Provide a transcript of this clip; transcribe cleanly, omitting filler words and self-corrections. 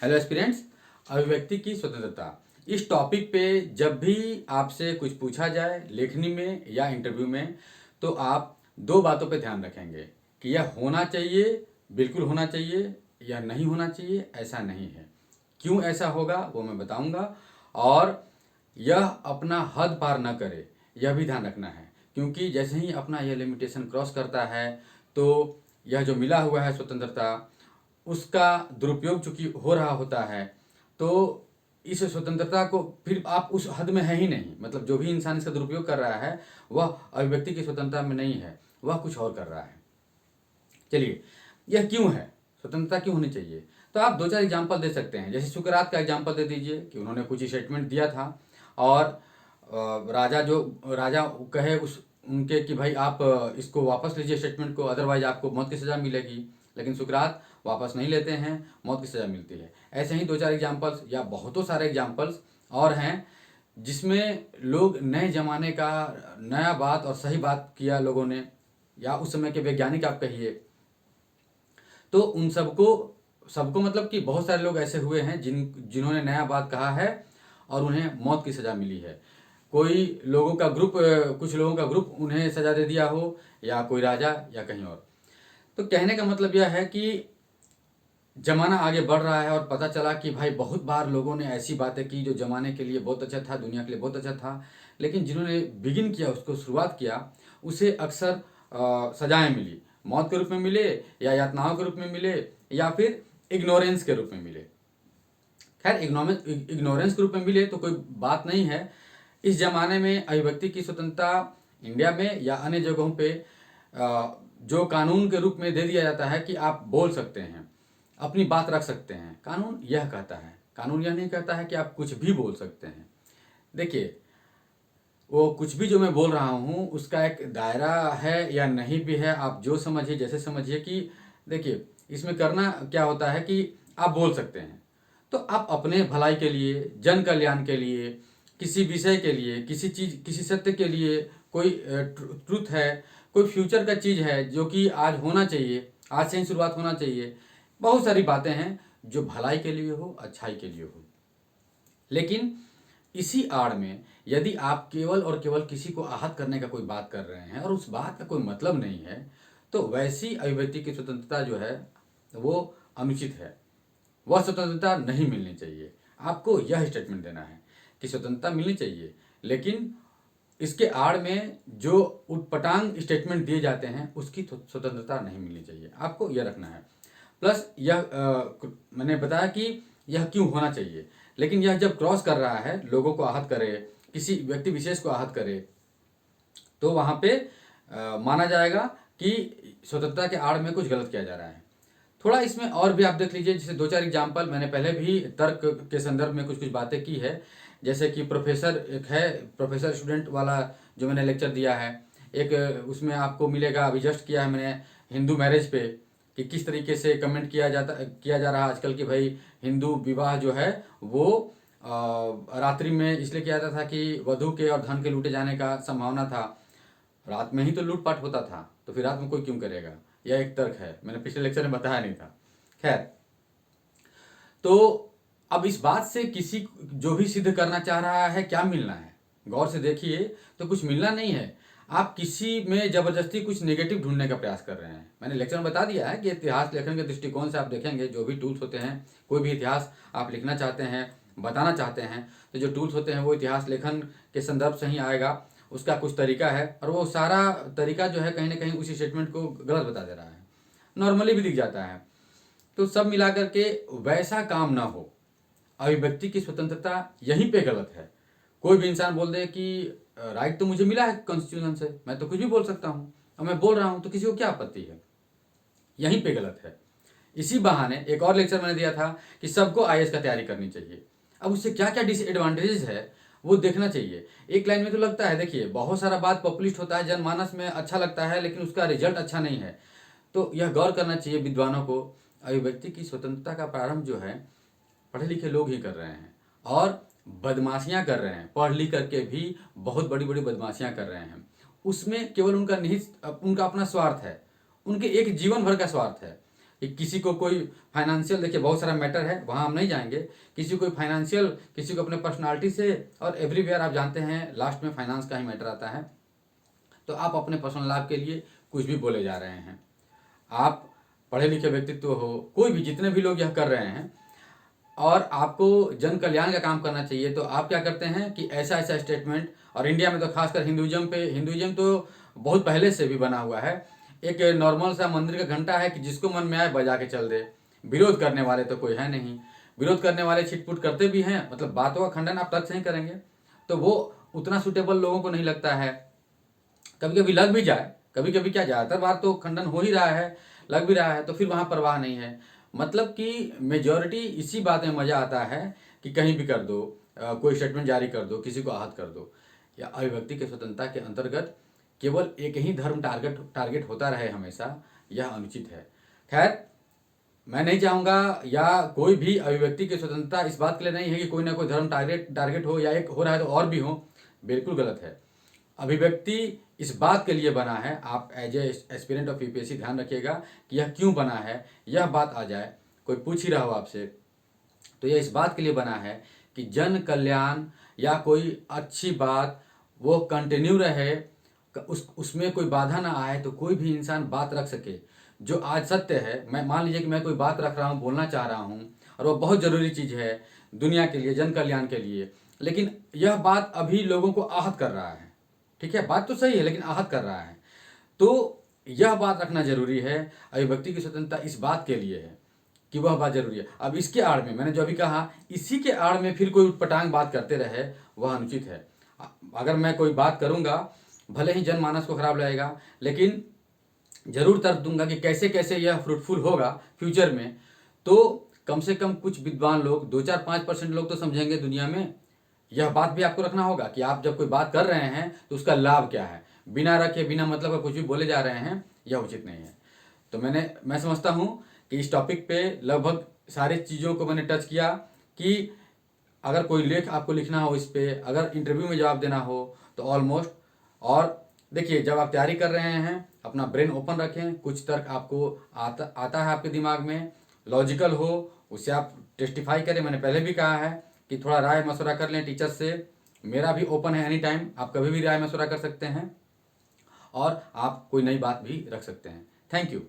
Hello aspirants. अभिव्यक्ति की स्वतंत्रता, इस टॉपिक पे जब भी आपसे कुछ पूछा जाए लेखनी में या इंटरव्यू में, तो आप दो बातों पे ध्यान रखेंगे कि यह होना चाहिए, बिल्कुल होना चाहिए, या नहीं होना चाहिए, ऐसा नहीं है। क्यों ऐसा होगा वो मैं बताऊंगा। और यह अपना हद पार न करे, यह भी ध्यान रखना है, क्योंकि जैसे ही अपना यह लिमिटेशन क्रॉस करता है तो यह जो मिला हुआ है स्वतंत्रता, उसका दुरुपयोग चूंकि हो रहा होता है, तो इस स्वतंत्रता को फिर आप उस हद में है ही नहीं। मतलब जो भी इंसान इसका दुरुपयोग कर रहा है वह अभिव्यक्ति की स्वतंत्रता में नहीं है, वह कुछ और कर रहा है। चलिए, यह क्यों है, स्वतंत्रता क्यों होनी चाहिए, तो आप दो चार एग्जाम्पल दे सकते हैं। जैसे सुकरात का एग्जाम्पल दे दीजिए कि उन्होंने कुछ स्टेटमेंट दिया था और राजा कहे उस उनके कि भाई आप इसको वापस लीजिए स्टेटमेंट को, अदरवाइज आपको मौत की सज़ा मिलेगी। लेकिन सुकरात वापस नहीं लेते हैं, मौत की सज़ा मिलती है। ऐसे ही दो चार एग्जाम्पल्स या बहुतों सारे एग्जाम्पल्स और हैं जिसमें लोग नए ज़माने का नया बात और सही बात किया लोगों ने, या उस समय के वैज्ञानिक आप कहिए, तो उन सबको सबको मतलब कि बहुत सारे लोग ऐसे हुए हैं जिन्होंने नया बात कहा है और उन्हें मौत की सज़ा मिली है। कोई लोगों का ग्रुप कुछ लोगों का ग्रुप उन्हें सज़ा दे दिया हो, या कोई राजा, या कहीं और। तो कहने का मतलब यह है कि ज़माना आगे बढ़ रहा है और पता चला कि भाई बहुत बार लोगों ने ऐसी बातें की जो ज़माने के लिए बहुत अच्छा था, दुनिया के लिए बहुत अच्छा था, लेकिन जिन्होंने बिगिन किया, उसको शुरुआत किया, उसे अक्सर सजाएं मिली। मौत के रूप में मिले, या यातनाओं के रूप में मिले, या फिर इग्नोरेंस के रूप में मिले। खैर, इग्नोरेंस के रूप में मिले तो कोई बात नहीं है। इस जमाने में अभिव्यक्ति की स्वतंत्रता इंडिया में या अन्य जगहों पे जो कानून के रूप में दे दिया जाता है कि आप बोल सकते हैं, अपनी बात रख सकते हैं, कानून यह कहता है। कानून यह नहीं कहता है कि आप कुछ भी बोल सकते हैं। देखिए, वो कुछ भी जो मैं बोल रहा हूँ उसका एक दायरा है या नहीं भी है, आप जो समझिए, जैसे समझिए। कि देखिए, इसमें करना क्या होता है कि आप बोल सकते हैं तो आप अपने भलाई के लिए, जन कल्याण के लिए, किसी विषय के लिए, किसी चीज़, किसी सत्य के लिए, कोई ट्रुथ है, कोई फ्यूचर का चीज़ है जो कि आज होना चाहिए, आज से ही शुरुआत होना चाहिए। बहुत सारी बातें हैं जो भलाई के लिए हो, अच्छाई के लिए हो। लेकिन इसी आड़ में यदि आप केवल और केवल किसी को आहत करने का कोई बात कर रहे हैं और उस बात का कोई मतलब नहीं है, तो वैसी अभिव्यक्ति की स्वतंत्रता जो है वो अनुचित है। वह स्वतंत्रता नहीं मिलनी चाहिए। आपको यह स्टेटमेंट देना है कि स्वतंत्रता मिलनी चाहिए, लेकिन इसके आड़ में जो उटपटांग स्टेटमेंट दिए जाते हैं उसकी स्वतंत्रता नहीं मिलनी चाहिए। आपको यह रखना है। प्लस यह मैंने बताया कि यह क्यों होना चाहिए, लेकिन यह जब क्रॉस कर रहा है, लोगों को आहत करे, किसी व्यक्ति विशेष को आहत करे, तो वहाँ पे माना जाएगा कि स्वतंत्रता के आड़ में कुछ गलत किया जा रहा है। थोड़ा इसमें और भी आप देख लीजिए, जैसे दो चार एग्जाम्पल मैंने पहले भी तर्क के संदर्भ में कुछ कुछ बातें की है। जैसे कि प्रोफेसर एक है, प्रोफेसर स्टूडेंट वाला जो मैंने लेक्चर दिया है, एक उसमें आपको मिलेगा, अभी जस्ट किया है मैंने हिंदू मैरिज पे, कि किस तरीके से कमेंट किया जा रहा है आजकल कि भाई हिंदू विवाह जो है वो रात्रि में इसलिए किया जाता था कि वधु के और धन के लूटे जाने का संभावना था। रात में ही तो लूटपाट होता था, तो फिर रात में कोई क्यों करेगा। यह एक तर्क है, मैंने पिछले लेक्चर में बताया नहीं था। खैर, तो अब इस बात से किसी जो भी सिद्ध करना चाह रहा है, क्या मिलना है, गौर से देखिए, तो कुछ मिलना नहीं है। आप किसी में जबरदस्ती कुछ नेगेटिव ढूंढने का प्रयास कर रहे हैं। मैंने लेक्चर में बता दिया है कि इतिहास लेखन के दृष्टिकोण से आप देखेंगे, जो भी टूल्स होते हैं, कोई भी इतिहास आप लिखना चाहते हैं, बताना चाहते हैं, तो जो टूल्स होते हैं वो इतिहास लेखन के संदर्भ से ही आएगा। उसका कुछ तरीका है और वो सारा तरीका जो है कहीं ना कहीं उसी स्टेटमेंट को गलत बता दे रहा है, नॉर्मली भी दिख जाता है। तो सब मिलाकर के वैसा काम ना हो। अभिव्यक्ति की स्वतंत्रता यहीं पे गलत है। कोई भी इंसान बोल दे कि राइट तो मुझे मिला है कॉन्स्टिट्यूशन से, मैं तो कुछ भी बोल सकता हूँ और मैं बोल रहा हूँ, तो किसी को क्या आपत्ति है। यहीं पे गलत है। इसी बहाने एक और लेक्चर मैंने दिया था कि सबको आईएएस का तैयारी करनी चाहिए। अब उससे क्या क्या डिसएडवांटेजेस है वो देखना चाहिए। एक लाइन में तो लगता है, देखिए बहुत सारा बात पॉपुलिस्ट होता है, जनमानस में अच्छा लगता है, लेकिन उसका रिजल्ट अच्छा नहीं है। तो यह गौर करना चाहिए विद्वानों को। अभिव्यक्ति की स्वतंत्रता का प्रारंभ जो है पढ़े लिखे लोग ही कर रहे हैं, और बदमाशियां कर रहे हैं, पढ़ लिख करके भी बहुत बड़ी बड़ी बदमाशियां कर रहे हैं। उसमें केवल उनका निहित उनका अपना स्वार्थ है, उनके एक जीवन भर का स्वार्थ है। कि किसी को कोई फाइनेंशियल, देखिए बहुत सारा मैटर है, वहाँ हम नहीं जाएंगे। किसी को कोई फाइनेंशियल, किसी को अपने पर्सनालिटी से, और एवरीवेयर आप जानते हैं लास्ट में फाइनेंस का ही मैटर आता है। तो आप अपने पर्सनल लाभ के लिए कुछ भी बोले जा रहे हैं। आप पढ़े लिखे व्यक्तित्व हो, कोई भी, जितने भी लोग यह कर रहे हैं और आपको जन कल्याण का काम करना चाहिए, तो आप क्या करते हैं कि ऐसा ऐसा स्टेटमेंट, और इंडिया में तो खासकर हिंदुइज्म तो बहुत पहले से भी बना हुआ है। एक नॉर्मल सा मंदिर का घंटा है कि जिसको मन में आए बजा के चल दे। विरोध करने वाले तो कोई है नहीं। विरोध करने वाले छिटपुट करते भी हैं, मतलब बातों का खंडन आप तर्क से ही करेंगे, तो वो उतना सूटेबल लोगों को नहीं लगता है। कभी कभी लग भी जाए, कभी कभी क्या, ज़्यादातर बार तो खंडन हो ही रहा है, लग भी रहा है, तो फिर वहाँ परवाह नहीं है। मतलब कि मेजॉरिटी इसी बात में मज़ा आता है कि कहीं भी कर दो, कोई स्टेटमेंट जारी कर दो, किसी को आहत कर दो, या अभिव्यक्ति की स्वतंत्रता के अंतर्गत केवल एक ही धर्म टारगेट होता रहे हमेशा, यह अनुचित है। खैर, मैं नहीं चाहूँगा, या कोई भी अभिव्यक्ति की स्वतंत्रता इस बात के लिए नहीं है कि कोई ना कोई धर्म टारगेट हो, या एक हो रहा है तो और भी हो, बिल्कुल गलत है। अभिव्यक्ति इस बात के लिए बना है, आप as a aspirant of UPSC ध्यान रखिएगा कि यह क्यों बना है, यह बात आ जाए, कोई पूछ ही रहा हो आपसे, तो यह इस बात के लिए बना है कि जन कल्याण या कोई अच्छी बात वो कंटिन्यू रहे, उसमें कोई बाधा ना आए, तो कोई भी इंसान बात रख सके। जो आज सत्य है, मैं मान लीजिए कि मैं कोई बात रख रहा हूँ, बोलना चाह रहा हूँ, और वो बहुत ज़रूरी चीज़ है दुनिया के लिए, जन कल्याण के लिए, लेकिन यह बात अभी लोगों को आहत कर रहा है। ठीक है, बात तो सही है, लेकिन आहत कर रहा है, तो यह बात रखना जरूरी है। अभिव्यक्ति की स्वतंत्रता इस बात के लिए है कि वह बात जरूरी है। अब इसके आड़ में, मैंने जो अभी कहा, इसी के आड़ में फिर कोई उटपटांग बात करते रहे, वह अनुचित है। अगर मैं कोई बात करूंगा, भले ही जनमानस को खराब लगेगा, लेकिन जरूर तर्क दूंगा कि कैसे कैसे यह फ्रूटफुल होगा फ्यूचर में, तो कम से कम कुछ विद्वान लोग, 2-4-5% लोग तो समझेंगे दुनिया में। यह बात भी आपको रखना होगा कि आप जब कोई बात कर रहे हैं तो उसका लाभ क्या है। बिना रखे, बिना मतलब का कुछ भी बोले जा रहे हैं, यह उचित नहीं है। तो मैं समझता हूँ कि इस टॉपिक पे लगभग सारी चीज़ों को मैंने टच किया, कि अगर कोई लेख आपको लिखना हो इस पे, अगर इंटरव्यू में जवाब देना हो, तो ऑलमोस्ट। और देखिए, जब आप तैयारी कर रहे हैं, अपना ब्रेन ओपन रखें, कुछ तर्क आपको आता है आपके दिमाग में, लॉजिकल हो, उससे आप टेस्टिफाई करें। मैंने पहले भी कहा है कि थोड़ा राय मशवरा कर लें टीचर्स से। मेरा भी ओपन है एनी टाइम, आप कभी भी राय मशवरा कर सकते हैं, और आप कोई नई बात भी रख सकते हैं। Thank you.